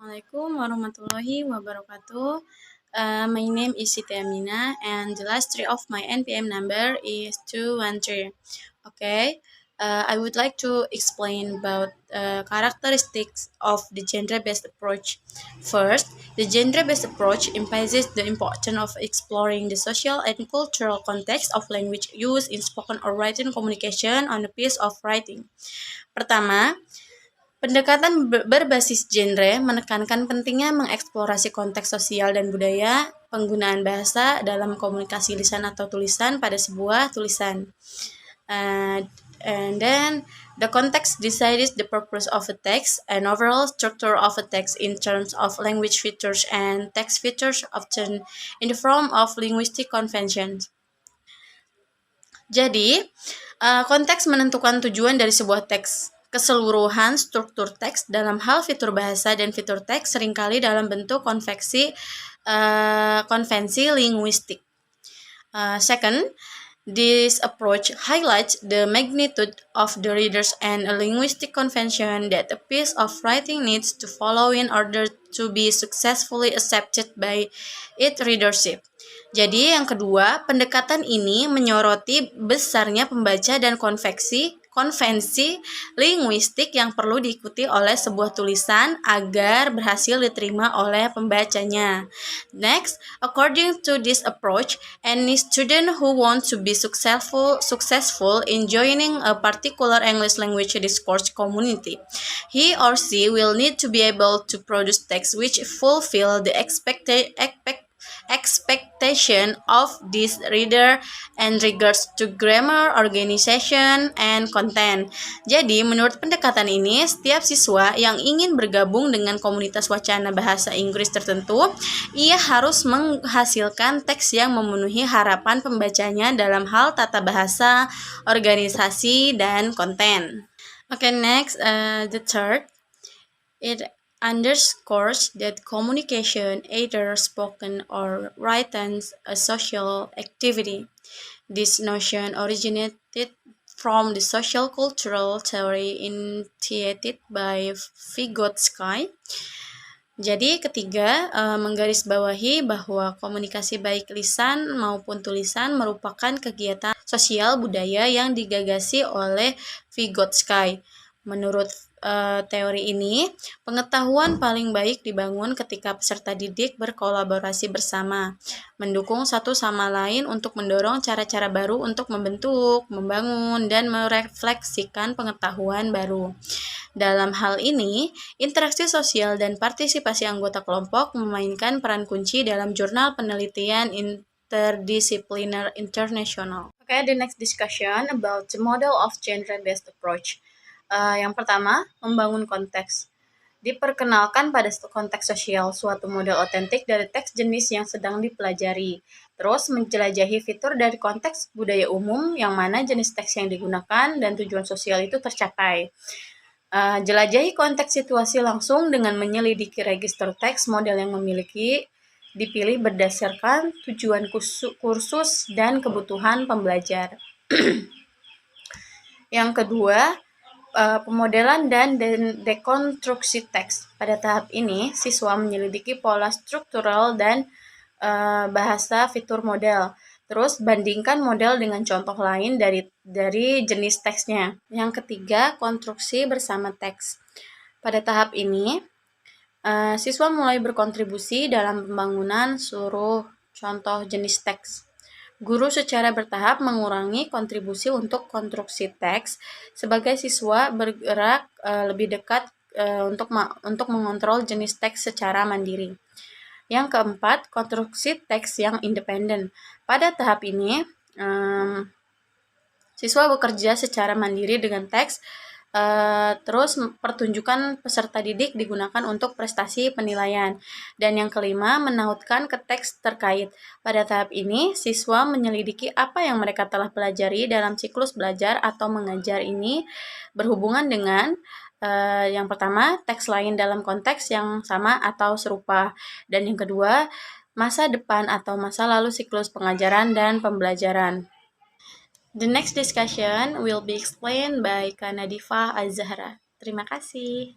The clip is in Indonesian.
Assalamualaikum warahmatullahi wabarakatuh. My name is Siti Amina and the last three of my NPM number is 213. Okay, I would like to explain about characteristics of the gender-based approach. First, the gender-based approach emphasizes the importance of exploring the social and cultural context of language used in spoken or written communication on a piece of writing. Pertama, pendekatan berbasis genre menekankan pentingnya mengeksplorasi konteks sosial dan budaya penggunaan bahasa dalam komunikasi lisan atau tulisan pada sebuah tulisan. And then the context decides the purpose of a text and overall structure of a text in terms of language features and text features often in the form of linguistic conventions. Jadi, konteks menentukan tujuan dari sebuah teks. Keseluruhan struktur teks dalam hal fitur bahasa dan fitur teks seringkali dalam bentuk konvensi linguistik. Second, this approach highlights the magnitude of the readers and a linguistic convention that a piece of writing needs to follow in order to be successfully accepted by its readership. Jadi yang kedua, pendekatan ini menyoroti besarnya pembaca dan konvensi linguistik yang perlu diikuti oleh sebuah tulisan agar berhasil diterima oleh pembacanya. Next, according to this approach, any student who wants to be successful in joining a particular English language discourse community, he or she will need to be able to produce texts which fulfill the expectation of this reader and regards to grammar, organization, and content. Jadi, menurut pendekatan ini, setiap siswa yang ingin bergabung dengan komunitas wacana bahasa Inggris tertentu, ia harus menghasilkan teks yang memenuhi harapan pembacanya dalam hal tata bahasa, organisasi, dan konten. Okay, next, the third, it underscores that communication, either spoken or written, a social activity. This notion originated from the social cultural theory initiated by Vygotsky. Jadi ketiga, menggarisbawahi bahwa komunikasi baik lisan maupun tulisan merupakan kegiatan sosial budaya yang digagasi oleh Vygotsky. Menurut teori ini, pengetahuan paling baik dibangun ketika peserta didik berkolaborasi bersama, mendukung satu sama lain untuk mendorong cara-cara baru untuk membentuk, membangun, dan merefleksikan pengetahuan baru. Dalam hal ini, interaksi sosial dan partisipasi anggota kelompok memainkan peran kunci dalam jurnal penelitian interdisciplinar internasional. Okay, the next discussion about the model of gender-based approach. Yang pertama, membangun konteks. Diperkenalkan pada konteks sosial suatu model otentik dari teks jenis yang sedang dipelajari. Terus menjelajahi fitur dari konteks budaya umum yang mana jenis teks yang digunakan dan tujuan sosial itu tercapai. Jelajahi konteks situasi langsung dengan menyelidiki register teks model yang dipilih berdasarkan tujuan kursus dan kebutuhan pembelajar. Yang kedua, pemodelan dan dekonstruksi teks. Pada tahap ini, siswa menyelidiki pola struktural dan bahasa fitur model. Terus bandingkan model dengan contoh lain dari jenis teksnya. Yang ketiga, konstruksi bersama teks. Pada tahap ini, siswa mulai berkontribusi dalam pembangunan seluruh contoh jenis teks. Guru secara bertahap mengurangi kontribusi untuk konstruksi teks sebagai siswa bergerak lebih dekat untuk mengontrol jenis teks secara mandiri. Yang keempat, konstruksi teks yang independen. Pada tahap ini, siswa bekerja secara mandiri dengan teks. Terus pertunjukan peserta didik digunakan untuk prestasi penilaian. Dan yang kelima, menautkan ke teks terkait. Pada tahap ini, siswa menyelidiki apa yang mereka telah pelajari dalam siklus belajar atau mengajar ini berhubungan dengan yang pertama, teks lain dalam konteks yang sama atau serupa. Dan yang kedua, masa depan atau masa lalu siklus pengajaran dan pembelajaran. The next discussion will be explained by Kanadifah Az-Zahra. Terima kasih.